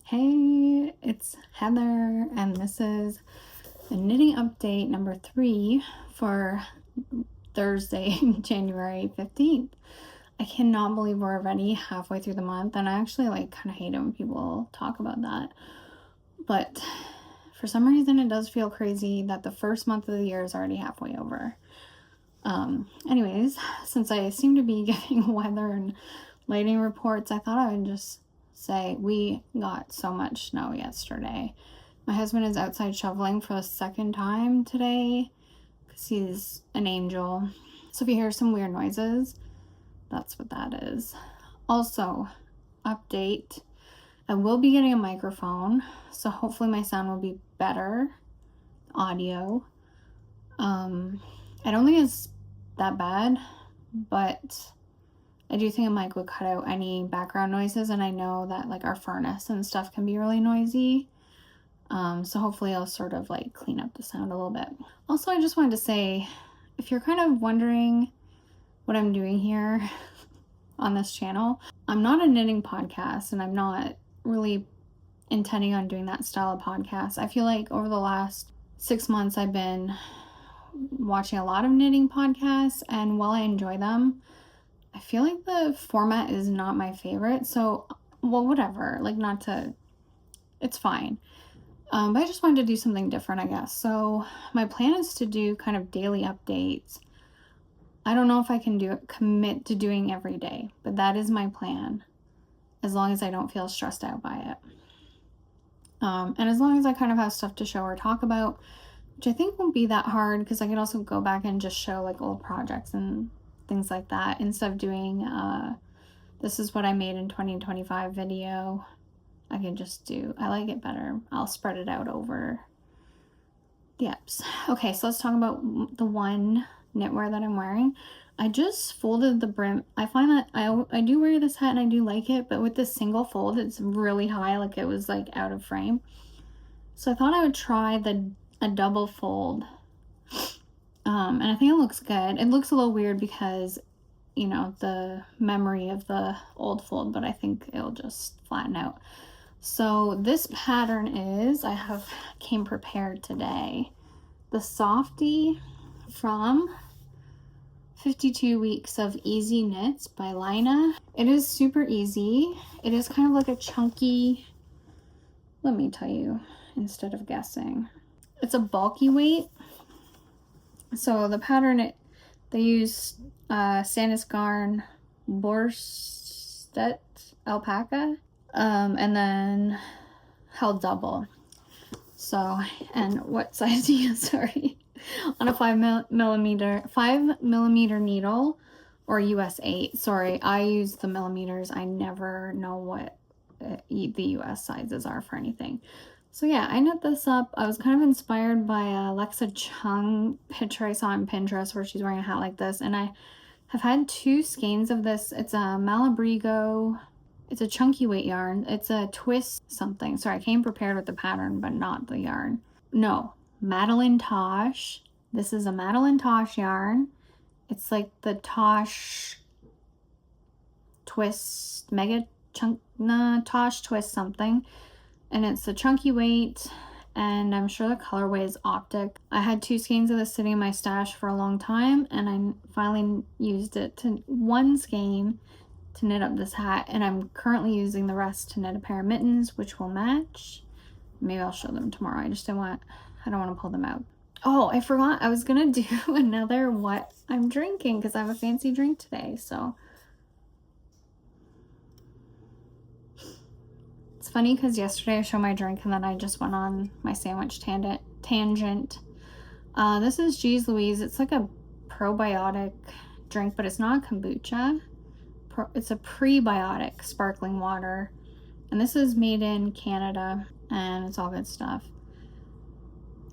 Hey, it's Heather, and this is the knitting update number 3 for Thursday, January 15th. I cannot believe we're already halfway through the month, and I actually kind of hate it when people talk about that. But for some reason, it does feel crazy that the first month of the year is already halfway over. Anyways, since I seem to be giving weather and lighting reports, I thought I would just say we got so much snow yesterday. My husband is outside shoveling for the second time today because he's an angel. So if you hear some weird noises, that's what that is. Also, update, I will be getting a microphone, so hopefully my sound will be better audio. I don't think it's that bad, but I do think a mic would cut out any background noises, and I know that our furnace and stuff can be really noisy. So hopefully I'll sort of clean up the sound a little bit. Also, I just wanted to say, if you're kind of wondering what I'm doing here on this channel, I'm not a knitting podcast, and I'm not really intending on doing that style of podcast. I feel like over the last 6 months I've been watching a lot of knitting podcasts, and while I enjoy them, I feel like the format is not my favorite. So, well, whatever, it's fine. But I just wanted to do something different, I guess. So my plan is to do kind of daily updates. I don't know if I can commit to doing every day, but that is my plan, as long as I don't feel stressed out by it. And as long as I kind of have stuff to show or talk about, which I think won't be that hard, because I can also go back and just show old projects and things like that, instead of doing this is what I made in 2025 video. I can just I like it better. I'll spread it out over the apps. Okay, so let's talk about the one knitwear that I'm wearing. I just folded the brim. I find that I do wear this hat and I do like it, but with this single fold, it's really high, it was out of frame. So I thought I would try a double fold. And I think it looks good. It looks a little weird because, the memory of the old fold, but I think it'll just flatten out. So this pattern is, came prepared today. The Softie from 52 Weeks of Easy Knits by Lina. It is super easy. It is kind of like a chunky, let me tell you, instead of guessing. It's a bulky weight. So the pattern, they use Sandes Garn Sisu alpaca, and then held double. So, and what size do you use? Sorry, on a 5 millimeter needle, or US 8. Sorry, I use the millimeters. I never know what the US sizes are for anything. So yeah, I knit this up. I was kind of inspired by Alexa Chung picture I saw on Pinterest where she's wearing a hat like this, and I have had 2 skeins of this. It's a Malabrigo. It's a chunky weight yarn. It's a twist something. Sorry, I came prepared with the pattern, but not the yarn. No, Madeline Tosh. This is a Madeline Tosh yarn. It's like the Tosh twist, Tosh twist something. And it's a chunky weight, and I'm sure the colorway is Optic. I had 2 skeins of this sitting in my stash for a long time, and I finally used it to 1 skein to knit up this hat, and I'm currently using the rest to knit a pair of mittens, which will match. Maybe I'll show them tomorrow. I don't want to pull them out. Oh, I forgot I was gonna do another what I'm drinking, because I have a fancy drink today. So it's funny because yesterday I showed my drink and then I just went on my sandwich tangent. This is Louise. It's like a probiotic drink, but it's not a kombucha. It's a prebiotic sparkling water, and this is made in Canada, and it's all good stuff.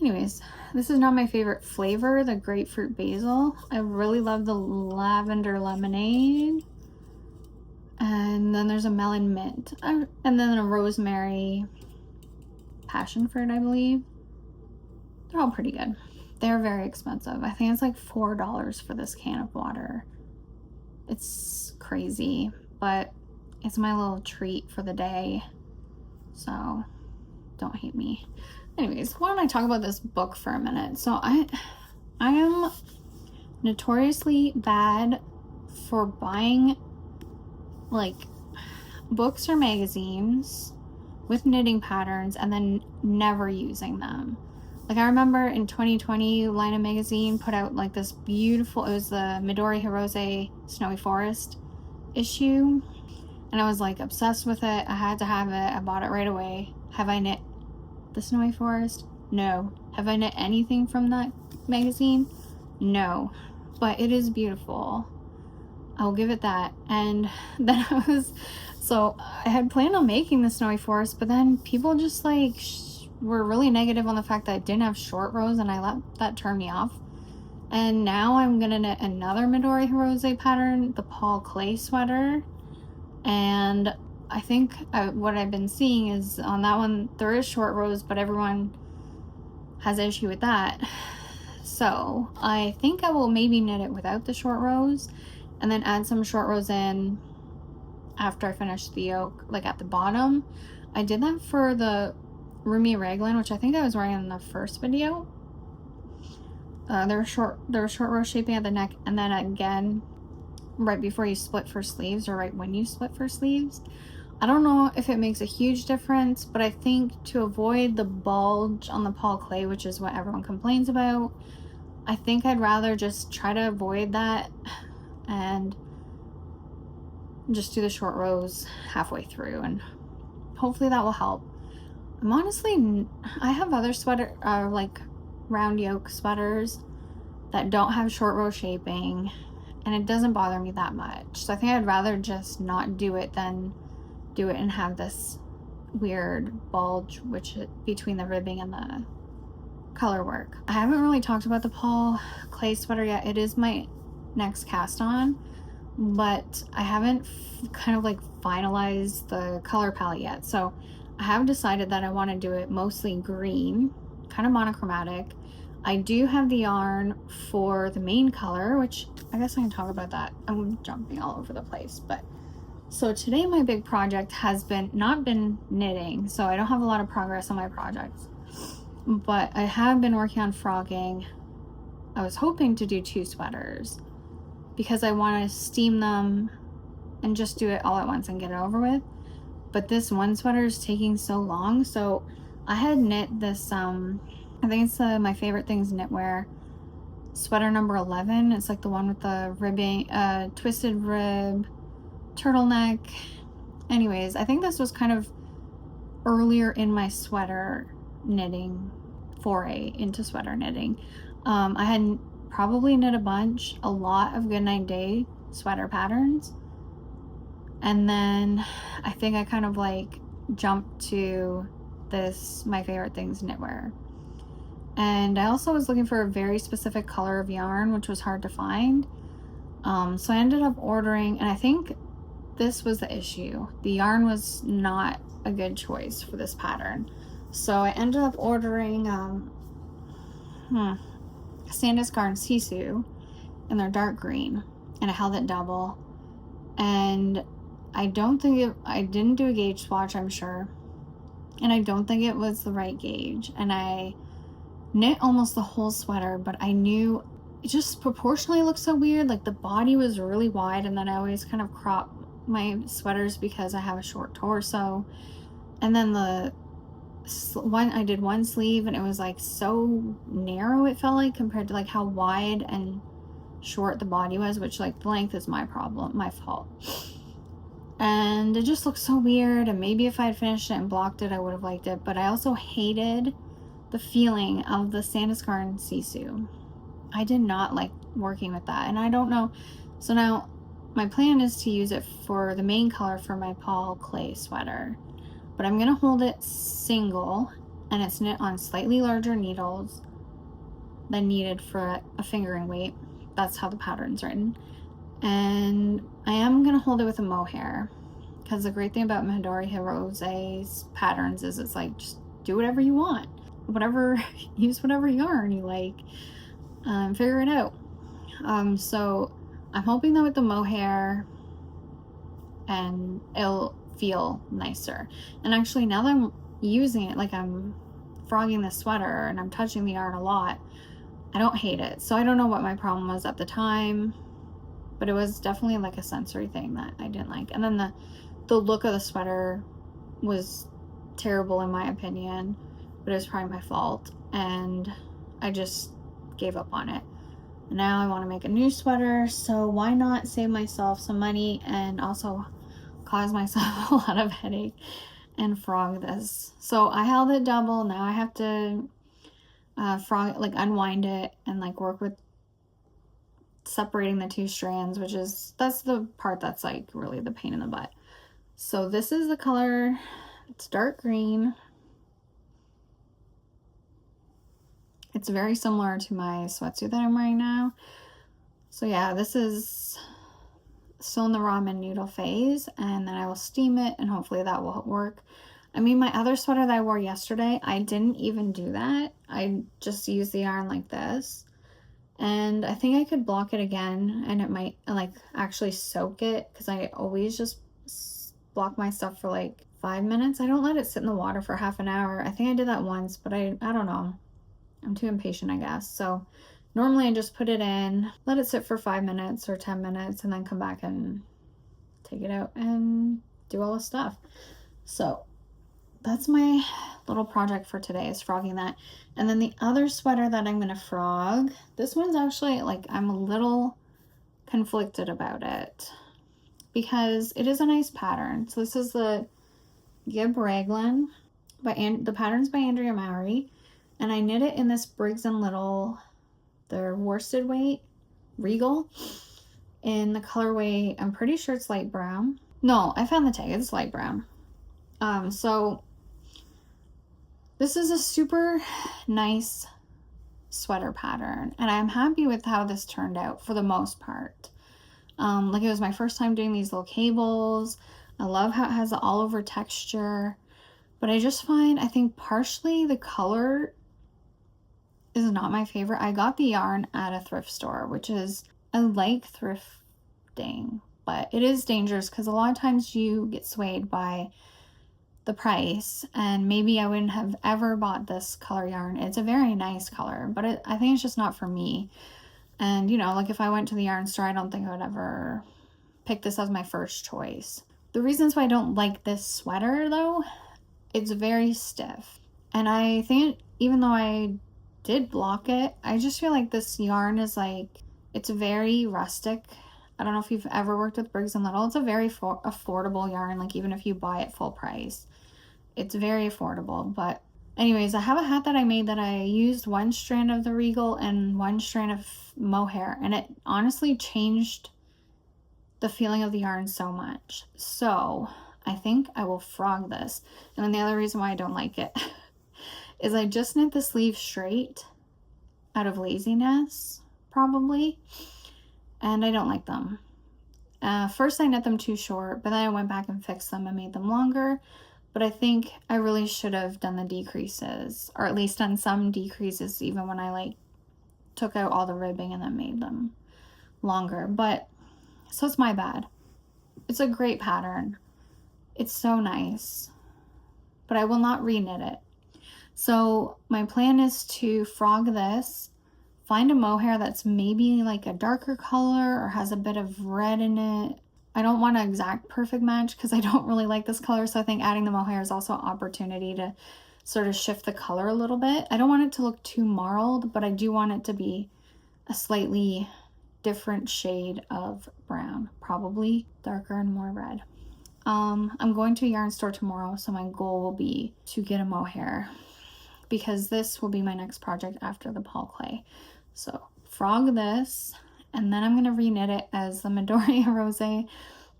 Anyways, this is not my favorite flavor, the grapefruit basil. I really love the lavender lemonade, and then there's a melon mint, and then a rosemary passion fruit, I believe. They're all pretty good. They're very expensive. I think it's like $4 for this can of water. It's crazy, but it's my little treat for the day. so don't hate me. Anyways, why don't I talk about this book for a minute? So I am notoriously bad for buying like books or magazines with knitting patterns and then never using them. Like I remember in 2020, Lina magazine put out like this beautiful, it was the Midori Hirose Snowy Forest issue, and I was like obsessed with it. I had to have it. I bought it right away. Have I knit the Snowy Forest? No. Have I knit anything from that magazine? No. But it is beautiful. I'll give it that. And then so I had planned on making the Snowy Forest, but then people just like were really negative on the fact that I didn't have short rows, and I let that turn me off. And now I'm gonna knit another Midori Hirose pattern, the Paul Klee sweater. And I think what I've been seeing is on that one, there is short rows, but everyone has an issue with that. So I think I will maybe knit it without the short rows and then add some short rows in after I finish the yoke, like at the bottom. I did that for the roomy raglan, which I think I was wearing in the first video. There were short row shaping at the neck, and then again right before you split for sleeves, or right when you split for sleeves. I don't know if it makes a huge difference, but I think to avoid the bulge on the Paul Klee, which is what everyone complains about, I think I'd rather just try to avoid that and just do the short rows halfway through, and hopefully that will help. I'm honestly, I have other sweater, like round yoke sweaters that don't have short row shaping, and it doesn't bother me that much. So I think I'd rather just not do it than do it and have this weird bulge between the ribbing and the color work. I haven't really talked about the Paul Klee sweater yet. It is my next cast on, but I haven't kind of like finalized the color palette yet. So I have decided that I want to do it mostly green, kind of monochromatic. I do have the yarn for the main color, which I guess I can talk about that. I'm jumping all over the place, but so today my big project has not been knitting, so I don't have a lot of progress on my projects, but I have been working on frogging. I was hoping to do 2 sweaters because I want to steam them and just do it all at once and get it over with. But this one sweater is taking so long, so I had knit this I think it's My Favorite Things Knitwear sweater number 11. It's like the one with the ribbing, twisted rib, turtleneck. Anyways, I think this was kind of earlier in my sweater knitting foray into sweater knitting. I had probably knit a lot of Goodnight Day sweater patterns, and then I think I kind of like jumped to this My Favorite Things Knitwear. And I also was looking for a very specific color of yarn, which was hard to find. So I ended up ordering, and I think this was the issue. The yarn was not a good choice for this pattern. So I ended up ordering Sandes Garn Sisu in their dark green, and I held it double. And I didn't do a gauge swatch, I'm sure. And I don't think it was the right gauge. And I knit almost the whole sweater, but I knew it just proportionally looked so weird. Like the body was really wide, and then I always kind of crop my sweaters because I have a short torso. And then I did one sleeve, and it was like so narrow, it felt like, compared to like how wide and short the body was, which like the length is my fault. And it just looked so weird, and maybe if I had finished it and blocked it, I would have liked it. But I also hated the feeling of the Sandes Garn Sisu. I did not like working with that, and I don't know. So now my plan is to use it for the main color for my Paul Klee sweater, but I'm gonna hold it single, and it's knit on slightly larger needles than needed for a fingering weight. That's how the pattern's written. And I am gonna hold it with a mohair, because the great thing about Midori Hirose's patterns is it's like, just do whatever you want, use whatever yarn you like, figure it out. So I'm hoping that with the mohair, and it'll feel nicer. And actually, now that I'm using it, like I'm frogging the sweater and I'm touching the yarn a lot, I don't hate it. So I don't know what my problem was at the time, but it was definitely like a sensory thing that I didn't like. And then the look of the sweater was terrible in my opinion, but it was probably my fault, and I just gave up on it. Now I want to make a new sweater, so why not save myself some money and also cause myself a lot of headache and frog this. So I held it double. Now I have to frog, like unwind it and like work with separating the two strands, that's the part that's like really the pain in the butt. So this is the color, it's dark green. It's very similar to my sweatsuit that I'm wearing now. So yeah, this is still in the ramen noodle phase, and then I will steam it and hopefully that will work. I mean, my other sweater that I wore yesterday, I didn't even do that. I just used the yarn like this. And I think I could block it again and it might like actually soak it, because I always just block my stuff for like 5 minutes. I don't let it sit in the water for half an hour. I think I did that once, but I don't know. I'm too impatient, I guess. So normally I just put it in, let it sit for 5 minutes or 10 minutes, and then come back and take it out and do all the stuff. So that's my little project for today, is frogging that. And then the other sweater that I'm gonna frog, this one's actually like, I'm a little conflicted about it because it is a nice pattern. So this is the Gib Raglan the pattern's by Andrea Mowry, and I knit it in this Briggs Little, their worsted weight Regal, in the colorway, I'm pretty sure it's light brown. No, I found the tag, it's light brown. So this is a super nice sweater pattern, and I'm happy with how this turned out for the most part. Like, it was my first time doing these little cables. I love how it has the all over texture, but I just find, I think partially the color is not my favorite. I got the yarn at a thrift store, which is, I like thrifting, but it is dangerous because a lot of times you get swayed by the price, and maybe I wouldn't have ever bought this color yarn. It's a very nice color, but I think it's just not for me. And you know, like if I went to the yarn store, I don't think I would ever pick this as my first choice. The reasons why I don't like this sweater though, it's very stiff, and I think even though I did block it, I just feel like this yarn is like, it's very rustic. I don't know if you've ever worked with Briggs & Little. It's a very affordable yarn, like even if you buy it full price, it's very affordable. But anyways, I have a hat that I made that I used one strand of the Regal and one strand of mohair, and it honestly changed the feeling of the yarn so much. So I think I will frog this. And then the other reason why I don't like it is I just knit the sleeve straight out of laziness, probably, and I don't like them. First I knit them too short, but then I went back and fixed them and made them longer. But I think I really should have done the decreases, or at least done some decreases even when I like took out all the ribbing and then made them longer. But so it's my bad. It's a great pattern. It's so nice, but I will not reknit it. So my plan is to frog this, find a mohair that's maybe like a darker color or has a bit of red in it. I don't want an exact perfect match because I don't really like this color, so I think adding the mohair is also an opportunity to sort of shift the color a little bit. I don't want it to look too marled, but I do want it to be a slightly different shade of brown, probably darker and more red. I'm going to a yarn store tomorrow, so my goal will be to get a mohair, because this will be my next project after the Paul Klee. So frog this, and then I'm going to reknit it as the Midori Rose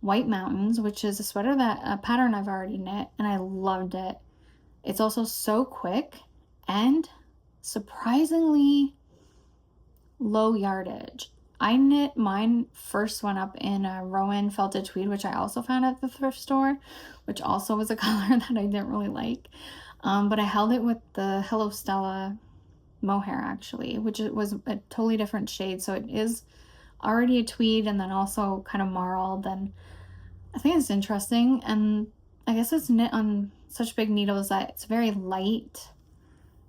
White Mountains, which is a pattern I've already knit, and I loved it. It's also so quick and surprisingly low yardage. I knit mine first one up in a Rowan felted tweed, which I also found at the thrift store, which also was a color that I didn't really like. But I held it with the Hello Stella mohair actually, which was a totally different shade. So it is already a tweed and then also kind of marled, and I think it's interesting. And I guess it's knit on such big needles that it's very light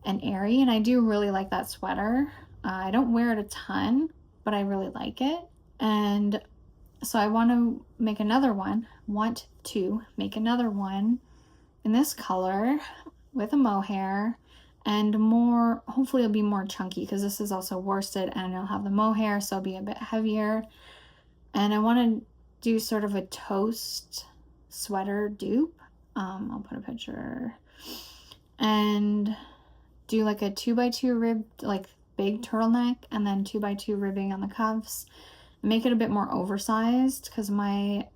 and airy, and I do really like that sweater. I don't wear it a ton, but I really like it. And so I want to make another one in this color with a mohair and more, hopefully it'll be more chunky because this is also worsted and it'll have the mohair, so it'll be a bit heavier. And I want to do sort of a toast sweater dupe. I'll put a picture, and do like a 2x2 ribbed, like big turtleneck, and then 2x2 ribbing on the cuffs. Make it a bit more oversized because my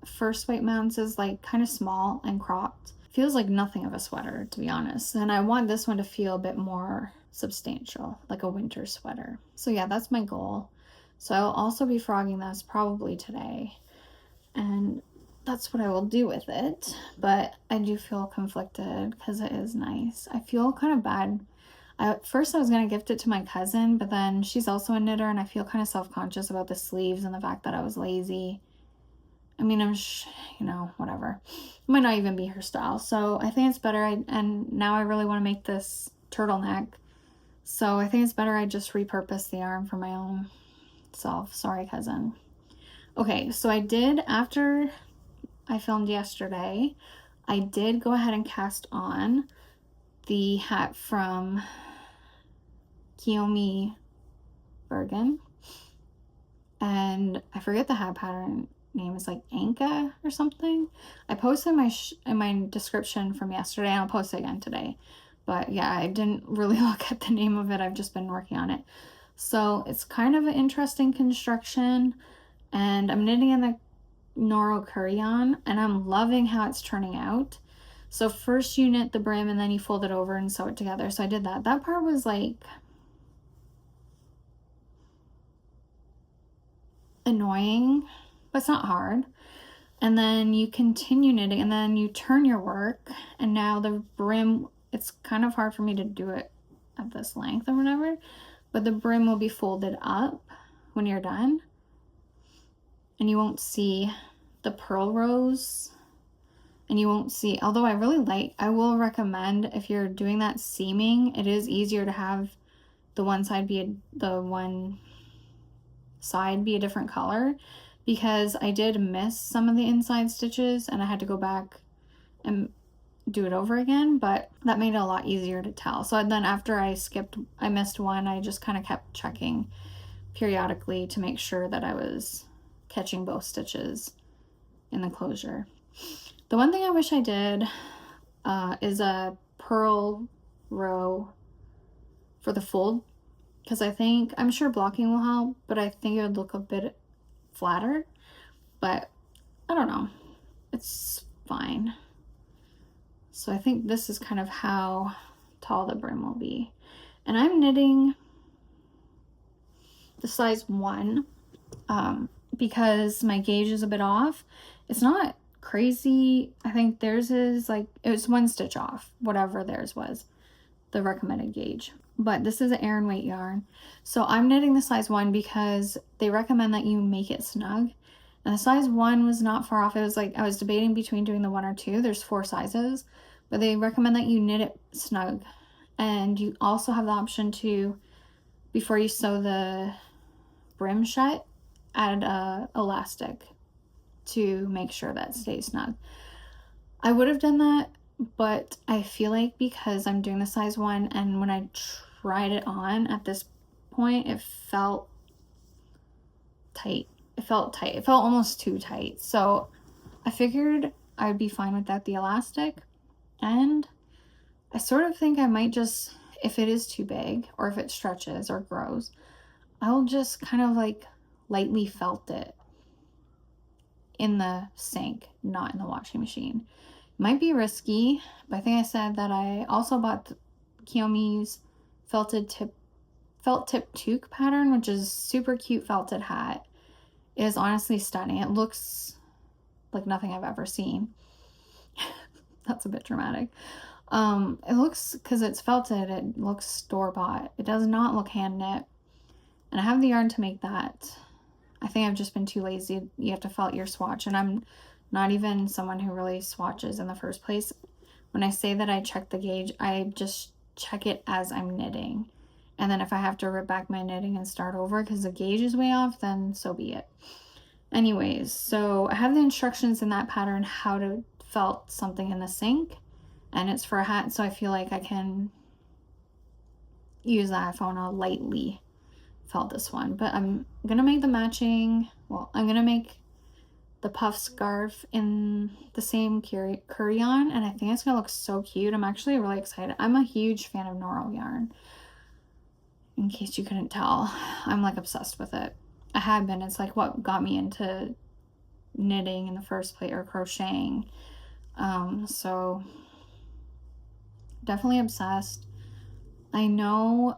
first white mounts is like kind of small and cropped. Feels like nothing of a sweater, to be honest. And I want this one to feel a bit more substantial, like a winter sweater. So yeah, that's my goal. So I'll also be frogging this probably today, and that's what I will do with it. But I do feel conflicted because it is nice. I feel kind of bad. At first I was going to gift it to my cousin, but then she's also a knitter, and I feel kind of self-conscious about the sleeves and the fact that I was lazy. I mean, you know, whatever. It might not even be her style. So I think it's better. And now I really want to make this turtleneck. So I think it's better I just repurpose the yarn for my own self. Sorry, cousin. Okay, so I did, after I filmed yesterday, I did go ahead and cast on the hat from Kiyomi Burgin. And I forget the hat pattern name, is like Anko or something. I posted in my description from yesterday, and I'll post it again today. But yeah, I didn't really look at the name of it. I've just been working on it. So it's kind of an interesting construction, and I'm knitting in the Noro Kureyon, and I'm loving how it's turning out. So first you knit the brim, and then you fold it over and sew it together. So I did that. That part was like annoying, but it's not hard. And then you continue knitting, and then you turn your work, and now the brim, it's kind of hard for me to do it at this length or whatever, but the brim will be folded up when you're done, and you won't see the purl rows, and you won't see, although I will recommend, if you're doing that seaming, it is easier to have the one side be a different color, because I did miss some of the inside stitches and I had to go back and do it over again, but that made it a lot easier to tell. So then after I missed one, I just kind of kept checking periodically to make sure that I was catching both stitches in the closure. The one thing I wish I did is a purl row for the fold, because I'm sure blocking will help, but I think it would look a bit flatter, but I don't know, it's fine. So I think this is kind of how tall the brim will be, and I'm knitting the size 1 because my gauge is a bit off. It's not crazy. I think theirs is like, it was 1 stitch off, whatever theirs was, the recommended gauge. But this is an Aran weight yarn. So I'm knitting the size 1 because they recommend that you make it snug. And the size 1 was not far off. It was like, I was debating between doing the 1 or 2. There's 4 sizes, but they recommend that you knit it snug. And you also have the option to, before you sew the brim shut, add a elastic to make sure that stays snug. I would have done that, but I feel like because I'm doing the size 1, and when I tried it on at this point, it felt tight. It felt almost too tight. So I figured I'd be fine without the elastic, and I sort of think I might just, if it is too big or if it stretches or grows, I'll just kind of like lightly felt it in the sink, not in the washing machine. Might be risky, but I think I said that I also bought Kiyomi's felt tip toque pattern, which is super cute felted hat. It is honestly stunning. It looks like nothing I've ever seen. That's a bit dramatic. It looks, because it's felted, it looks store-bought. It does not look hand knit, and I have the yarn to make that. I think I've just been too lazy. You have to felt your swatch, and I'm not even someone who really swatches in the first place. When I say that I check the gauge, I just check it as I'm knitting. And then if I have to rip back my knitting and start over because the gauge is way off, then so be it. Anyways, so I have the instructions in that pattern how to felt something in the sink, and it's for a hat, so I feel like I can use that if I want to lightly felt this one. But I'm gonna make the matching, well, I'm gonna make the puff scarf in the same Kureyon, and I think it's gonna look so cute. I'm actually really excited. I'm a huge fan of Noro yarn, in case you couldn't tell. I'm like obsessed with it. I have been. It's like what got me into knitting in the first place, or crocheting. So definitely obsessed. I know,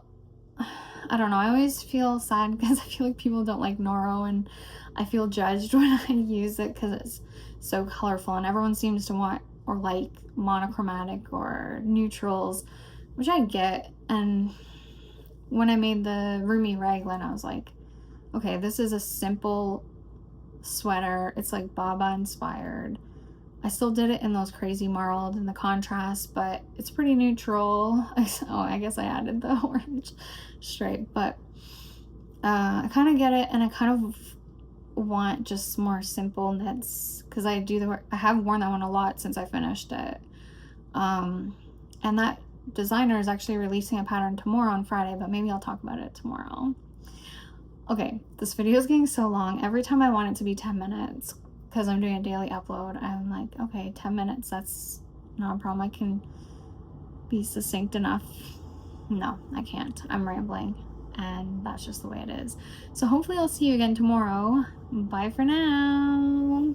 I don't know, I always feel sad because I feel like people don't like Noro, and I feel judged when I use it because it's so colorful, and everyone seems to want or like monochromatic or neutrals, which I get. And when I made the roomy raglan, I was like, okay, this is a simple sweater. It's like Baba inspired. I still did it in those crazy marled and the contrast, but it's pretty neutral. Oh, I guess I added the orange stripe, but I kind of get it, and I kind of want just more simple knits because I have worn that one a lot since I finished it. And that designer is actually releasing a pattern tomorrow on Friday, but maybe I'll talk about it tomorrow. Okay, this video is getting so long. Every time I want it to be 10 minutes, because I'm doing a daily upload, I'm like, okay, 10 minutes, that's not a problem. I can be succinct enough. No, I can't. I'm rambling, and that's just the way it is. So hopefully I'll see you again tomorrow. Bye for now.